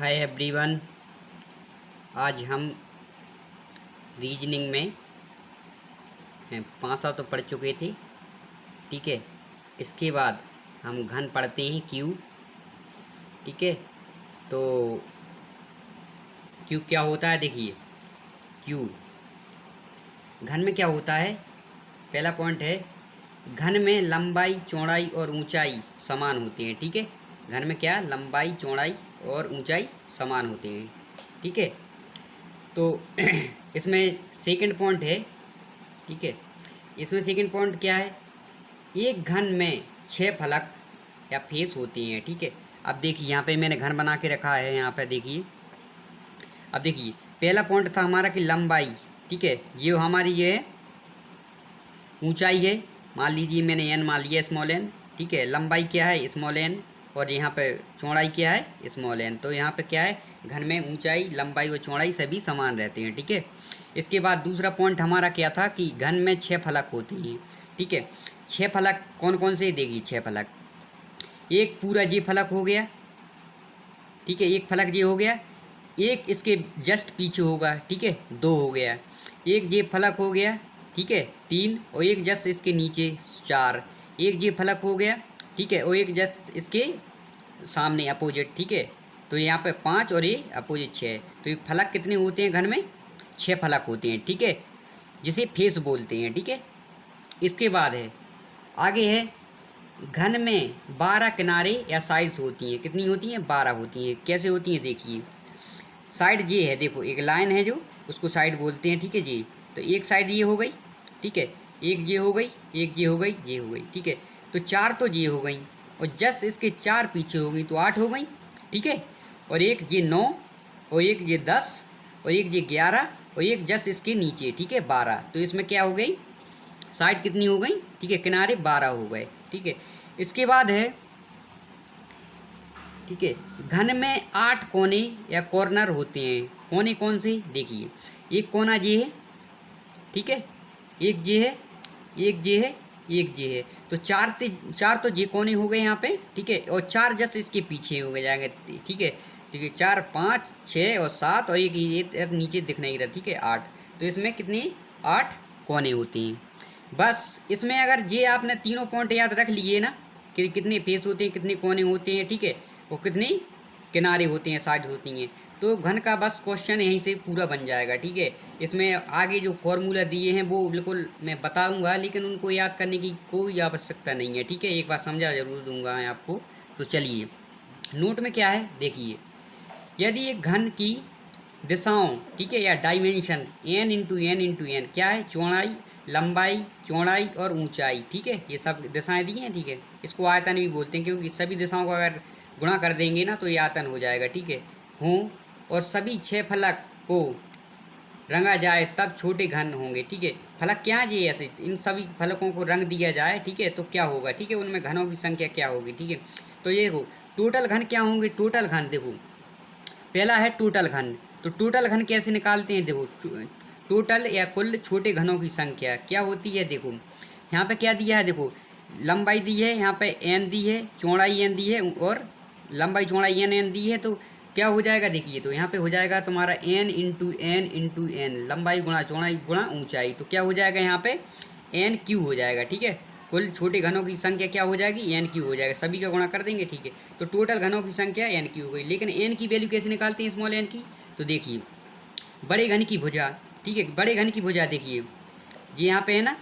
Hi everyone. आज हम reasoning में 5 तो पढ़ चुके थे। ठीक है, इसके बाद हम घन पढ़ते हैं क्यू। ठीक है, तो क्यू क्या होता है देखिए। क्यू घन में क्या होता है, पहला पॉइंट है घन में लंबाई चौड़ाई और ऊंचाई समान होते हैं। ठीक है, घन में क्या लंबाई चौड़ाई और ऊंचाई समान होते हैं। ठीक है, तो इसमें सेकंड पॉइंट है। ठीक है, इसमें सेकंड पॉइंट क्या है, एक घन में 6 फलक या फेस होते हैं। ठीक है, अब देखिए यहाँ पे मैंने घन बना के रखा है, यहाँ पे देखिए। अब देखिए पहला पॉइंट था हमारा कि लंबाई। ठीक है, ये हमारी ये है ऊंचाई है, मान लीजिए मैंने एन मान लिया स्मॉल एन। ठीक है, लंबाई क्या है स्मॉल एन, और यहाँ पे चौड़ाई क्या है स्मॉल एन। तो यहाँ पे क्या है, घन में ऊंचाई लंबाई और चौड़ाई सभी समान रहते हैं। ठीक है, इसके बाद दूसरा पॉइंट हमारा क्या था कि घन में 6 फलक होते हैं। ठीक है, 6 फलक कौन कौन से देगी 6 फलक, एक पूरा ये फलक हो गया। ठीक है, एक फलक ये हो गया, एक इसके जस्ट पीछे होगा। ठीक है, 2 हो गया, एक ये फलक हो गया। ठीक है, 3, और एक जस्ट इसके नीचे 4, एक ये फलक हो गया। ठीक है, और एक जस्ट इसके सामने अपोजिट। ठीक है, तो यहाँ पे 5 और ये अपोजिट 6। तो ये फलक कितने होते हैं घन में, 6 फलक होते हैं। ठीक है, जिसे फेस बोलते हैं। ठीक है, इसके बाद है आगे है घन में 12 किनारे या साइड्स होती हैं। कितनी होती हैं, 12 होती हैं। कैसे होती हैं देखिए, साइड ये है, देखो एक लाइन है जो उसको साइड बोलते हैं। ठीक है जी, तो एक साइड ये हो गई। ठीक है, एक ये हो गई, एक ये हो गई, ये हो गई। ठीक है, तो 4 तो ये हो गई, और जस्ट इसके 4 पीछे हो गई तो 8 हो गई। ठीक है, और एक ये 9, और एक ये 10, और एक ये 11, और एक जस्ट इसके नीचे। ठीक है, 12। तो इसमें क्या हो गई, साइड कितनी हो गई। ठीक है, किनारे 12 हो गए। ठीक है, इसके बाद है ठीक है घन में 8 कोने या कॉर्नर होते हैं। कोने कौन से देखिए, एक कोना ये है। ठीक है, एक ये है, एक ये है, एक ये है। तो 4 तो ये कोने हो गए यहाँ पे। ठीक है, और 4 जस्ट इसके पीछे हो गए जाएंगे। ठीक है, ठीक है, 4 5 6 और 7, और एक ये नीचे दिख नहीं रहा। ठीक है, 8। तो इसमें कितनी 8 कोने होते हैं। बस इसमें अगर ये आपने तीनों पॉइंट याद रख लिए ना कि कितने फेस होते हैं, कितने कोने होते हैं। ठीक है, वो कितने किनारे होते हैं, साइड्स होती हैं, तो घन का बस क्वेश्चन यहीं से पूरा बन जाएगा। ठीक है, इसमें आगे जो फॉर्मूला दिए हैं वो बिल्कुल मैं बताऊंगा, लेकिन उनको याद करने की कोई आवश्यकता नहीं है। ठीक है, एक बार समझा जरूर दूंगा मैं आपको। तो चलिए नोट में क्या है देखिए, यदि एक घन की दिशाओं, ठीक है, या dimension n into n into n क्या है, चौड़ाई लंबाई चौड़ाई और ऊंचाई। ठीक है, ये सब दिशाएं दी हैं। ठीक है, इसको आयतन भी बोलते हैं, क्योंकि सभी दिशाओं को अगर गुणा कर देंगे ना तो ये आयतन हो जाएगा। ठीक है, हों और सभी 6 फलक को रंगा जाए तब छोटे घन होंगे। ठीक है, फलक क्या है ये, ऐसे इन सभी फलकों को रंग दिया जाए। ठीक है, तो क्या होगा, ठीक है, उनमें घनों की संख्या क्या होगी। ठीक है, तो ये देखो टोटल घन क्या होंगे, टोटल घन देखो पहला है टोटल घन। तो टोटल घन कैसे निकालते हैं, देखो टोटल या कुल छोटे घनों की संख्या क्या होती है। देखो यहाँ पे क्या दिया है, देखो लंबाई दी है, यहाँ पे एन दी है, चौड़ाई एन दी है, और लंबाई चौड़ाई एन दी है। तो क्या हो जाएगा देखिए, तो यहाँ पे हो जाएगा तुम्हारा एन इंटू एन, लंबाई गुणा चौड़ाई गुणा ऊंचाई। तो क्या हो जाएगा यहाँ पे एन क्यू हो जाएगा। ठीक है, कुल छोटे घनों की संख्या क्या हो जाएगी, एन क्यू हो जाएगा, सभी का गुणा कर देंगे। ठीक है, तो टोटल घनों की संख्या एन क्यू हो गई। लेकिन एन की वैल्यू कैसे निकालते हैं स्मॉल एन की, तो देखिए बड़े घन की भुजा। ठीक है, बड़े घन की भुजा देखिए ये यहाँ पे है ना,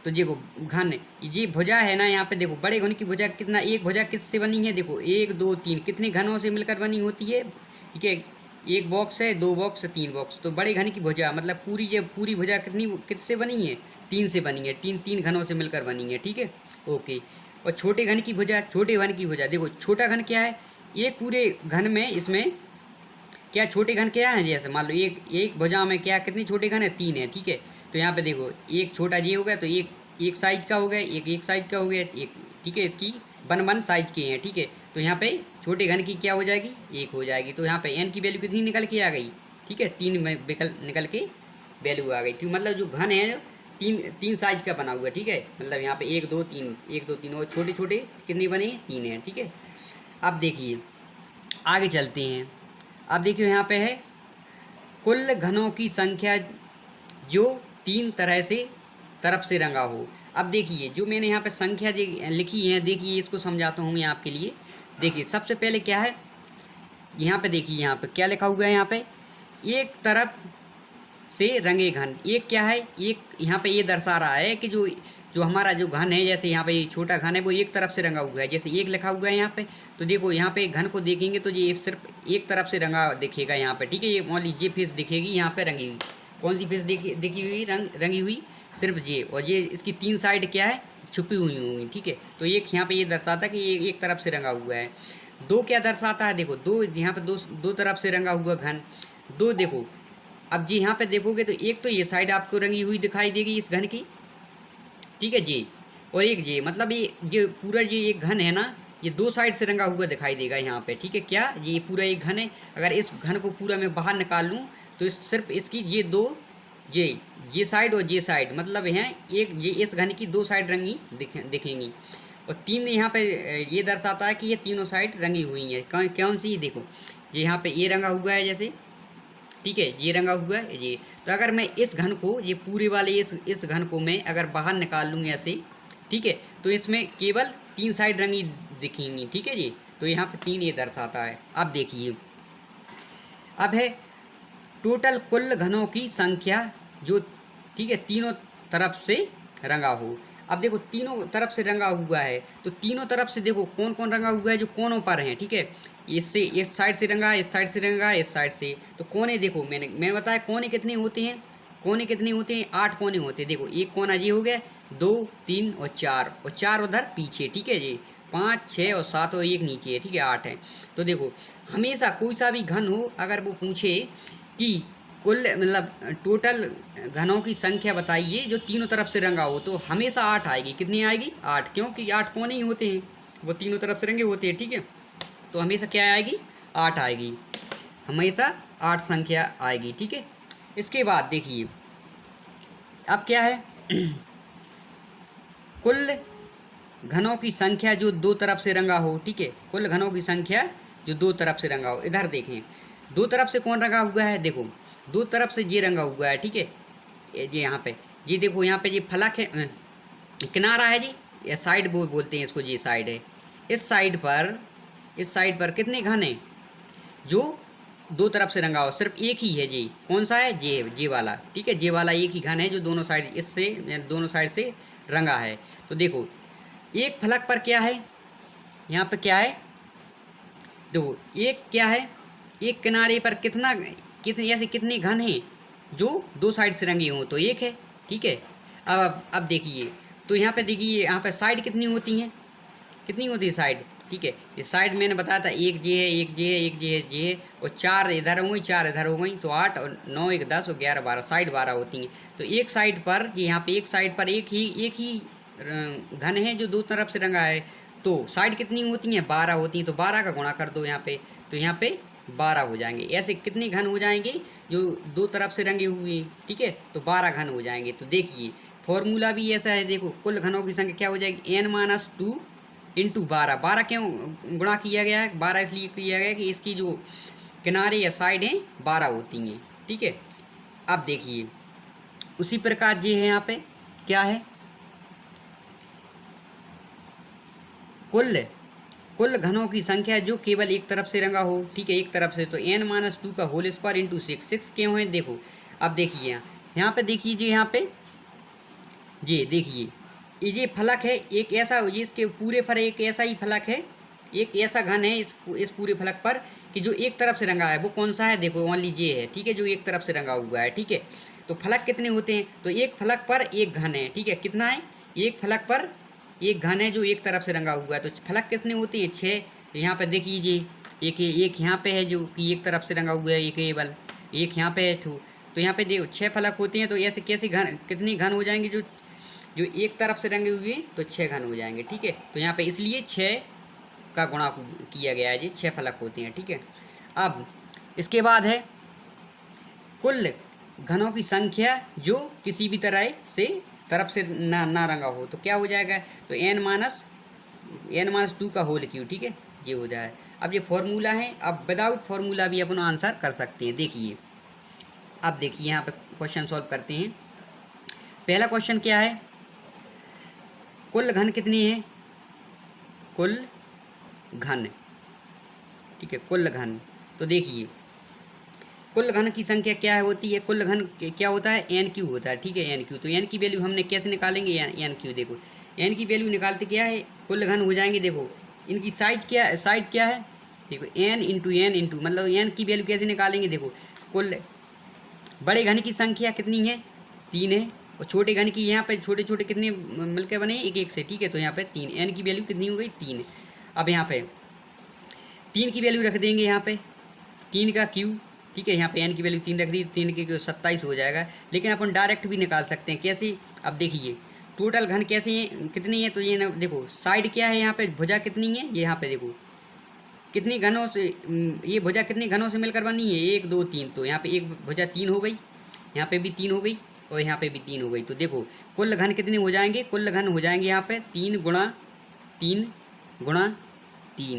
तो देखो घन ये भुजा है ना, यहाँ पे देखो बड़े घन की भुजा कितना, एक भुजा किससे बनी है, देखो 1 2 3 कितने घनों से मिलकर बनी होती है। ठीक है, एक बॉक्स है, 2 बॉक्स, 3 बॉक्स। तो बड़े घन की भुजा मतलब पूरी ये पूरी भुजा कितनी किससे बनी है, 3 से बनी है, 3 घनों से मिलकर बनी है। ठीक है, ओके। और छोटे घन की भुजा, छोटे घन की भुजा देखो छोटा घन क्या है, एक पूरे घन में इसमें क्या छोटे घन क्या है, जैसे मान लो एक भुजा में क्या कितने छोटे घन है, 3 है। ठीक है, तो यहाँ पे देखो एक छोटा ये हो गया, तो एक साइज का हो गया, एक साइज का हो गया, एक। ठीक है, इसकी 1 साइज के हैं। ठीक है, तो यहाँ पे छोटे घन की क्या हो जाएगी, 1 हो जाएगी। तो यहाँ पे एन की वैल्यू कितनी निकल के आ गई, ठीक है, 3 में निकल के वैल्यू आ गई। क्यों, मतलब जो घन है तीन साइज का बना हुआ। ठीक है, मतलब यहाँ पे 1 2 3 और छोटे छोटे कितने बने, 3 हैं। ठीक है, अब देखिए आगे चलते हैं। अब देखिए यहाँ पे है कुल घनों की संख्या जो 3 तरफ से रंगा हो। अब देखिए जो मैंने यहाँ पे संख्या लिखी है, देखिए इसको समझाता हूँ मैं आपके लिए। देखिए सबसे पहले क्या है, यहाँ पे देखिए यहाँ पे क्या लिखा हुआ है, यहाँ पे एक तरफ से रंगे घन। एक क्या है, एक यहाँ पे ये दर्शा रहा है कि जो जो हमारा जो घन है, जैसे यहाँ पे ये छोटा घन है वो एक तरफ से रंगा हुआ है, जैसे एक लिखा हुआ है यहाँ पे। तो देखो यहाँ पे घन को देखेंगे तो ये सिर्फ एक तरफ से रंगा दिखेगा यहाँ पे, ठीक है। ये मान लीजिए फेस दिखेगी यहाँ पे रंगी हुई। कौन सी फेस दिखी हुई, रंगी हुई, सिर्फ ये। और ये इसकी 3 साइड क्या है, छुपी हुई होंगी, ठीक है। तो एक यहाँ पे ये दर्शाता है कि ये एक तरफ से रंगा हुआ है। 2 क्या दर्शाता है, देखो 2 यहाँ पे दो तरफ से रंगा हुआ घन। 2 देखो, अब जी यहाँ पे देखोगे तो एक तो ये साइड आपको रंगी हुई दिखाई देगी इस घन की, ठीक है जी। और एक ये मतलब ये पूरा ये एक घन है ना, ये 2 साइड से रंगा हुआ दिखाई देगा यहाँ पे, ठीक है। क्या ये पूरा एक घन है, अगर इस घन को पूरा मैं बाहर निकाल लूँ तो सिर्फ इसकी ये 2 ये साइड और ये साइड मतलब हैं एक, ये इस घन की 2 साइड रंगी दिखेंगी। और 3 यहाँ पे ये दर्शाता है कि ये तीनों साइड रंगी हुई हैं। कौन सी, देखो ये यहाँ पे ये रंगा हुआ है जैसे, ठीक है, ये रंगा हुआ है ये। तो अगर मैं इस घन को, ये पूरे वाले इस घन को मैं अगर बाहर निकाल लूँ ऐसे, ठीक है, तो इसमें केवल 3 साइड रंगी दिखेंगी, ठीक है जी। तो यहाँ पे 3 ये दर्शाता है। अब देखिए, अब है टोटल कुल घनों की संख्या जो, ठीक है, तीनों तरफ से रंगा हो। अब देखो तीनों तरफ से रंगा हुआ है, तो तीनों तरफ से देखो कौन कौन रंगा हुआ है, जो कोनों पर हैं, ठीक है। इससे इस साइड से रंगा, इस साइड से रंगा, इस साइड से। तो कोने देखो, मैंने बताया कोने कितने होते हैं, कोने कितने होते हैं, 8 कोने होते हैं। देखो एक कोना ये हो गया, 2 3 और 4 उधर पीछे, ठीक है जी। 5 6 और 7 और एक नीचे है, ठीक है, 8 है। तो देखो हमेशा कोई सा भी घन हो, अगर वो पूछे कि कुल मतलब टोटल घनों की संख्या बताइए जो तीनों तरफ से रंगा हो, तो हमेशा 8 आएगी। कितनी आएगी, 8, क्योंकि 8 कोने ही होते हैं, वो तीनों तरफ से रंगे होते हैं, ठीक है। तो हमेशा क्या आएगी, 8 आएगी, हमेशा 8 संख्या आएगी, ठीक है। इसके बाद देखिए अब क्या है कुल घनों की संख्या जो 2 तरफ से रंगा हो, ठीक है। कुल घनों की संख्या जो 2 तरफ से रंगा हो। इधर देखें 2 तरफ से कौन रंगा हुआ है, देखो 2 तरफ से ये रंगा हुआ है, ठीक है। ये यहाँ पे ये देखो, यहाँ पे ये फलक है, किनारा है जी, ये साइड बोलते हैं इसको, ये साइड है। इस साइड पर कितने घन हैं, जो 2 तरफ से रंगा हो, सिर्फ एक ही है जी। कौन सा है, ये वाला, ठीक है। ये वाला एक ही घन है जो दोनों साइड से रंगा है। तो देखो एक फलक पर क्या है, यहाँ पे क्या है, देखो एक क्या है, एक किनारे पर कितने घन हैं जो 2 साइड से रंगे हों, तो एक है, ठीक है। अब देखिए, तो यहाँ पे देखिए, यहाँ पे साइड कितनी होती हैं, कितनी होती है साइड, ठीक है। ये साइड मैंने बताया था, एक ये है, एक ये है, एक ये है, ये है, और 4 इधर हो गई, 4 इधर हो गई, तो 8 और 9 1 10 और 11 12 साइड 12 होती हैं। तो एक साइड पर यहाँ पे एक साइड पर एक ही घन है जो 2 तरफ से रंगा है, तो साइड कितनी होती हैं, 12 होती हैं। तो 12 का गुणा कर दो यहाँ पे, तो यहाँ पे 12 हो जाएंगे। ऐसे कितने घन हो जाएंगे जो 2 तरफ से रंगे हुए, ठीक है, तो 12 घन हो जाएंगे। तो देखिए फॉर्मूला भी ऐसा है, देखो कुल घनों की संख्या क्या हो जाएगी, n-2 इंटू 12। 12 क्यों गुणा किया गया है, 12 इसलिए किया गया है कि इसकी जो किनारे या साइड हैं 12 होती हैं, ठीक है। अब देखिए उसी प्रकार ये है, यहाँ पे क्या है, कुल घनों की संख्या जो केवल एक तरफ से रंगा हो, ठीक है, एक तरफ से। तो n-2 का होल स्क्वायर इंटू 6 क्यों है, देखो अब देखिए यहाँ पे देखिए जी, यहाँ पे ये देखिए ये फलक है एक ऐसा, ये इसके पूरे पर एक ऐसा ही फलक है, एक ऐसा घन है इस पूरे फलक पर कि जो एक तरफ से रंगा है। वो कौन सा है, देखो ओनली ये है, ठीक है, जो एक तरफ से रंगा हुआ है, ठीक है। तो फलक कितने होते हैं, तो एक फलक पर एक घन है, ठीक है। कितना है, एक फलक पर एक घन है जो एक तरफ से रंगा हुआ है। तो फलक कितने होते हैं, 6। तो यहाँ पे देखिए एक यहाँ पे है जो कि एक तरफ से रंगा हुआ है, केवल एक यहाँ पे है। तो यहाँ पे देखो 6 फलक होते हैं। तो ऐसे कैसे घन, कितने घन हो जाएंगे जो एक तरफ से रंगे हुए, तो 6 घन हो जाएंगे, ठीक है। तो यहाँ पे इसलिए 6 का गुणा किया गया है जी, 6 फलक होते हैं, ठीक है। अब इसके बाद है कुल घनों की संख्या जो किसी भी तरफ से ना रंगा हो, तो क्या हो जाएगा, तो n-2 का होल क्यू, ठीक है। ये हो जाए। अब ये फॉर्मूला है, अब विदाउट फार्मूला भी अपन आंसर कर सकते हैं। देखिए अब देखिए यहाँ पे क्वेश्चन सॉल्व करते हैं। पहला क्वेश्चन क्या है, कुल घन कितनी है, कुल घन, ठीक है, कुल घन। तो देखिए कुल घन की संख्या क्या है होती है, कुल घन क्या होता है, एन क्यू होता है, ठीक है, एन क्यू। तो एन की वैल्यू हमने कैसे निकालेंगे, एन क्यू। देखो एन की वैल्यू निकालते क्या है, कुल घन हो जाएंगे। देखो इनकी साइड क्या है, देखो एन इंटू मतलब एन की वैल्यू कैसे निकालेंगे। देखो कुल बड़े घन की संख्या कितनी है, 3 है, और छोटे घन की यहाँ पे छोटे छोटे कितने मिलकर बने, एक एक से, ठीक है। तो यहाँ पे 3, एन की वैल्यू कितनी हो गई, 3। अब यहाँ पे 3 की वैल्यू रख देंगे, यहाँ पे 3 का क्यू, ठीक है। यहाँ पे एन की वैल्यू 3 रख दी, 3 के क्यू 27 हो जाएगा। लेकिन अपन डायरेक्ट भी निकाल सकते हैं, कैसे। अब देखिए टोटल घन कैसे हैं, कितनी है, तो ये ना देखो साइड क्या है, यहाँ पे भुजा कितनी है, ये यहाँ पे देखो कितनी घनों से, ये भुजा कितनी घनों से मिलकर बनी है, 1 2 3। तो यहाँ पे एक भुजा 3 हो गई, यहाँ पे भी 3 हो गई, और यहाँ पे भी 3 हो गई। तो देखो कुल घन कितने हो जाएंगे, कुल घन हो जाएंगे यहाँ पे 3 गुणा 3।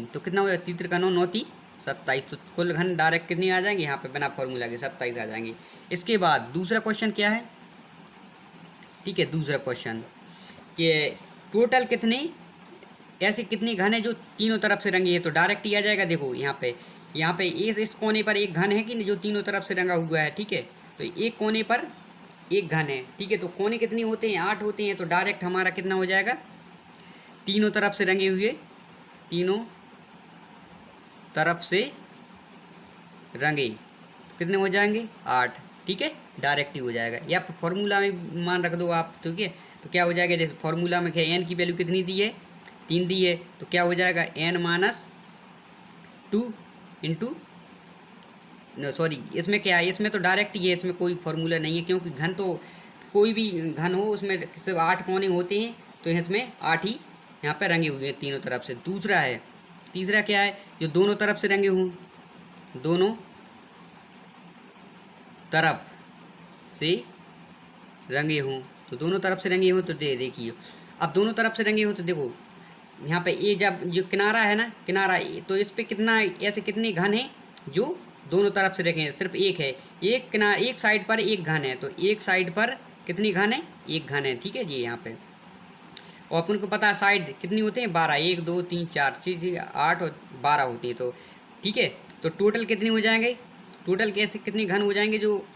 तो कितना हो जाएगा, 3 त्रिका 9 9 3 27। तो कुल घन डायरेक्ट कितने आ जाएंगे, यहाँ पे बिना फॉर्मूला के 27 आ जाएंगे। इसके बाद दूसरा क्वेश्चन क्या है, ठीक है, दूसरा क्वेश्चन कि टोटल कितने ऐसे कितनी घन है जो तीनों तरफ से रंगी है। तो डायरेक्ट ही आ जाएगा। देखो यहाँ पे इस कोने पर एक घन है कि जो तीनों तरफ से रंगा हुआ है, ठीक है। तो एक कोने पर एक घन है, ठीक है। तो कोने कितने होते हैं, 8 होते हैं। तो डायरेक्ट हमारा कितना हो जाएगा, तीनों तरफ से रंगे हुए, तीनों तरफ से रंगे, तो कितने हो जाएंगे, 8, ठीक है। डायरेक्ट ही हो जाएगा, या फॉर्मूला में मान रख दो आप, ठीक है। तो क्या हो जाएगा, जैसे फॉर्मूला में क्या एन की वैल्यू कितनी दी है, 3 दी है। तो क्या हो जाएगा, n-2 इंटू, सॉरी इसमें क्या है, इसमें तो डायरेक्ट ही है, इसमें कोई फार्मूला नहीं है, क्योंकि घन तो कोई भी घन हो उसमें सिर्फ 8 कोने होते हैं। तो इसमें 8 ही यहाँ पे रंगे हुए हैं तीनों तरफ से। दूसरा है, तीसरा क्या है, जो दोनों तरफ से रंगे हों, दोनों तरफ से रंगे हों। तो दोनों तरफ से रंगे हों, तो देखिए अब दोनों तरफ से रंगे हों, तो देखो यहाँ पे ये जब जो किनारा है ना, किनारा, तो इस पे कितना ऐसे कितने घन है जो दोनों तरफ से रखे हैं, सिर्फ एक है, एक किनारा, एक साइड पर एक घन है। तो एक साइड पर कितनी घन है, एक घन है, ठीक है जी। यहाँ पे और अपन को पता है साइड कितनी होते हैं, 12, 1 2 3 4 6 8 और 12 होती है। तो ठीक है, तो टोटल कितनी हो जाएंगे, टोटल कैसे कितने घन हो जाएंगे जो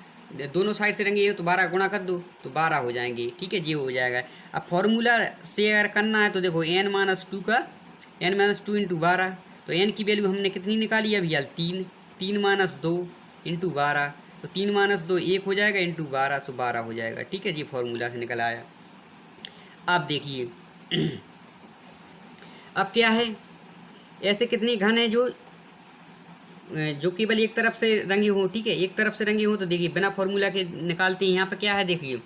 दोनों साइड से रंगे, तो 12 गुणा कर दो तो 12 हो जाएंगे, ठीक है जी, हो जाएगा। अब फॉर्मूला से अगर करना है तो देखो n-2 का n-2 इंटू 12। तो n की वैल्यू हमने कितनी निकाली अभी यार, 3 3-2 इंटू 12। तो 3-2 1 हो जाएगा इंटू 12, तो 12 हो जाएगा, ठीक है जी, फॉर्मूला से निकल आया। अब देखिए अब क्या है, ऐसे कितनी घन है जो केवल एक तरफ से रंगी हो, ठीक है, एक तरफ से रंगी हो। तो देखिए बिना फॉर्मूला के निकालते हैं। यहाँ पर क्या है, देखिए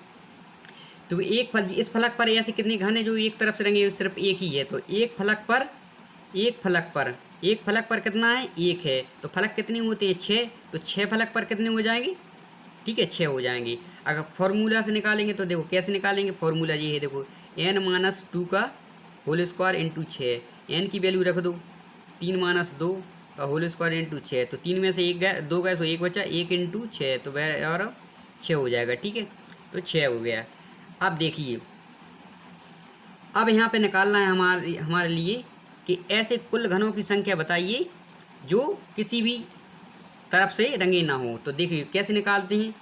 तो एक फल, इस फलक पर ऐसे कितने घन है जो एक तरफ से रंगे हो, सिर्फ एक ही है। तो एक फलक पर कितना है, एक है। तो फलक कितने होते हैं, 6। तो 6 फलक पर कितने हो जाएंगे, ठीक है, 6 हो जाएंगे। अगर फॉर्मूला से निकालेंगे तो देखो कैसे निकालेंगे, फॉर्मूला ये है, देखो n-2 का होल स्क्वायर इंटू 6। n की वैल्यू रख दो 3-2 का होल स्क्वायर इंटू 6। तो 3 में से 1 गया, 2 गए, तो 1 बचा, 1 इंटू 6, तो और 6 हो जाएगा, ठीक है। तो 6 हो गया। अब देखिए अब यहाँ पे निकालना है हमारे लिए कि ऐसे कुल घनों की संख्या बताइए जो किसी भी तरफ से रंगे ना हो। तो देखिए कैसे निकालते हैं,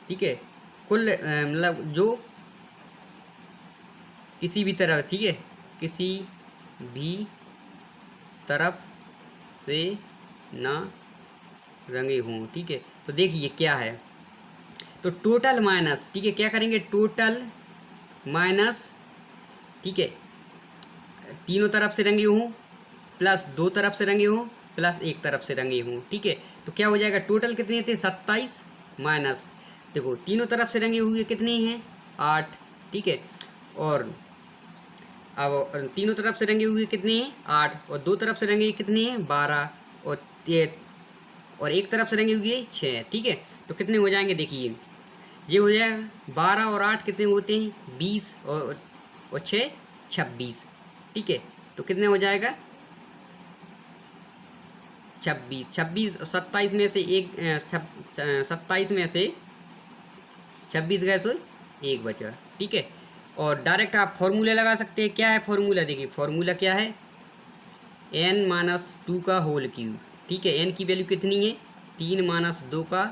ठीक है, कुल मतलब जो किसी भी तरफ, ठीक है, किसी भी तरफ से ना रंगे हों, ठीक है। तो देखिए क्या है, तो टोटल माइनस, ठीक है, क्या करेंगे, टोटल माइनस, ठीक है, तीनों तरफ से रंगे हों प्लस 2 तरफ से रंगे हों प्लस 1 तरफ से रंगे हों, ठीक है। तो क्या हो जाएगा, टोटल कितने थे, 27 माइनस, देखो तीनों तरफ से रंगे हुए कितने हैं, 8, ठीक है। और अब तीनों तरफ से रंगे हुए कितने हैं, 8, और 2 तरफ से रंगे कितने हैं, 12, और 1 तरफ से रंगे हुए 6, ठीक है। तो कितने हो जाएंगे, देखिए ये हो जाएगा 12 और 8 कितने होते हैं, 20, और 6 26, ठीक है। तो कितने हो जाएगा 26, 26 27 में से एक 27 में से 26 गए तो एक बचा, ठीक है। और डायरेक्ट आप फॉर्मूला लगा सकते हैं। क्या है फॉर्मूला, देखिए फॉर्मूला क्या है, n-2 का होल क्यूब, ठीक है। n की वैल्यू कितनी है 3-2 का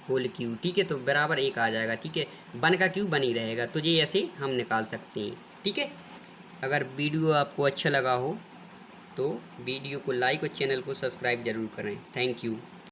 होल क्यूब, ठीक है। तो बराबर 1 आ जाएगा, ठीक है। 1 का क्यूब 1 ही रहेगा, तो ये ऐसे हम निकाल सकते हैं, ठीक है। अगर वीडियो आपको अच्छा लगा हो तो वीडियो को लाइक और चैनल को सब्सक्राइब ज़रूर करें। Thank you.